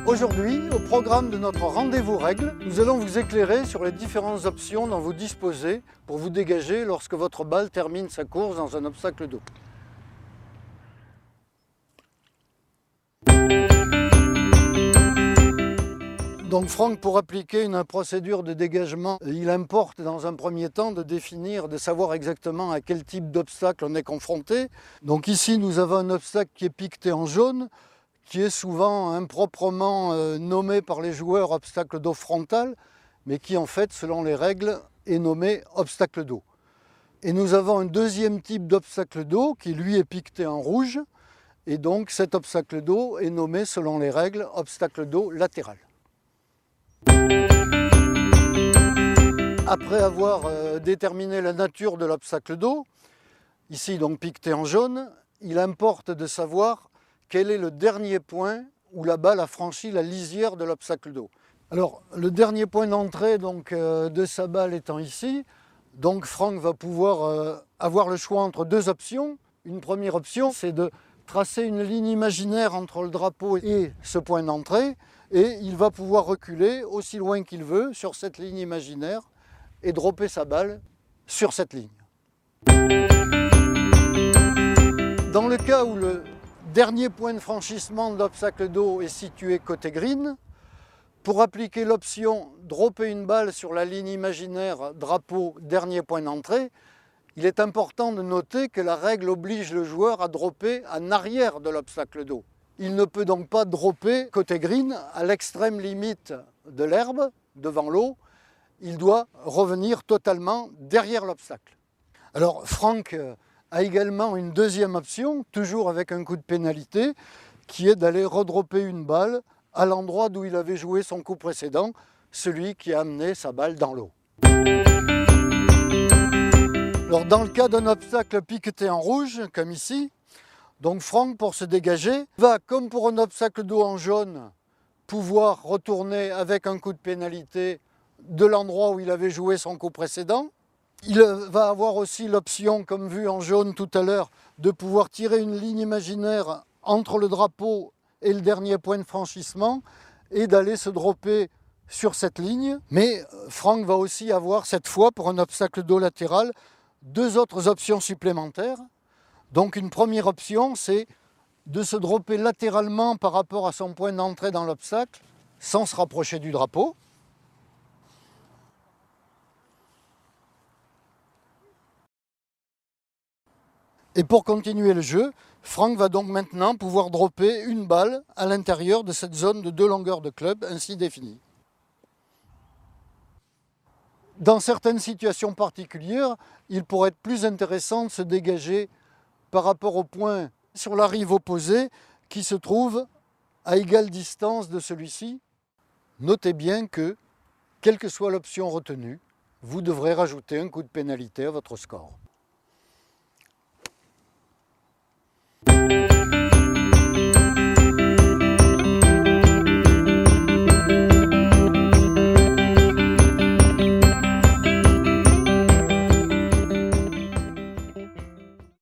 Aujourd'hui, au programme de notre rendez-vous règles, nous allons vous éclairer sur les différentes options dont vous disposez pour vous dégager lorsque votre balle termine sa course dans un obstacle d'eau. Donc Franck, pour appliquer une procédure de dégagement, il importe dans un premier temps de définir, de savoir exactement à quel type d'obstacle on est confronté. Donc ici, nous avons un obstacle qui est piqueté en jaune, qui est souvent improprement nommé par les joueurs obstacle d'eau frontal, mais qui en fait, selon les règles, est nommé obstacle d'eau. Et nous avons un deuxième type d'obstacle d'eau qui lui est piqueté en rouge, et donc cet obstacle d'eau est nommé selon les règles obstacle d'eau latéral. Après avoir déterminé la nature de l'obstacle d'eau, ici donc piqueté en jaune, il importe de savoir quel est le dernier point où la balle a franchi la lisière de l'obstacle d'eau. Alors le dernier point d'entrée de sa balle étant ici, donc Franck va pouvoir avoir le choix entre deux options. Une première option, c'est de tracer une ligne imaginaire entre le drapeau et ce point d'entrée, et il va pouvoir reculer aussi loin qu'il veut sur cette ligne imaginaire et dropper sa balle sur cette ligne. Dans le cas où le dernier point de franchissement de l'obstacle d'eau est situé côté green, pour appliquer l'option dropper une balle sur la ligne imaginaire drapeau dernier point d'entrée, il est important de noter que la règle oblige le joueur à dropper en arrière de l'obstacle d'eau. Il ne peut donc pas dropper côté green à l'extrême limite de l'herbe, devant l'eau. Il doit revenir totalement derrière l'obstacle. Alors Franck a également une deuxième option, toujours avec un coup de pénalité, qui est d'aller redropper une balle à l'endroit d'où il avait joué son coup précédent, celui qui a amené sa balle dans l'eau. Alors dans le cas d'un obstacle piqueté en rouge, comme ici, donc Franck, pour se dégager, va, comme pour un obstacle d'eau en jaune, pouvoir retourner avec un coup de pénalité de l'endroit où il avait joué son coup précédent. Il va avoir aussi l'option, comme vu en jaune tout à l'heure, de pouvoir tirer une ligne imaginaire entre le drapeau et le dernier point de franchissement et d'aller se dropper sur cette ligne. Mais Franck va aussi avoir cette fois, pour un obstacle d'eau latéral, deux autres options supplémentaires. Donc une première option, c'est de se dropper latéralement par rapport à son point d'entrée dans l'obstacle, sans se rapprocher du drapeau. Et pour continuer le jeu, Franck va donc maintenant pouvoir dropper une balle à l'intérieur de cette zone de 2 longueurs de club ainsi définie. Dans certaines situations particulières, il pourrait être plus intéressant de se dégager par rapport au point sur la rive opposée qui se trouve à égale distance de celui-ci. Notez bien que, quelle que soit l'option retenue, vous devrez rajouter un coup de pénalité à votre score.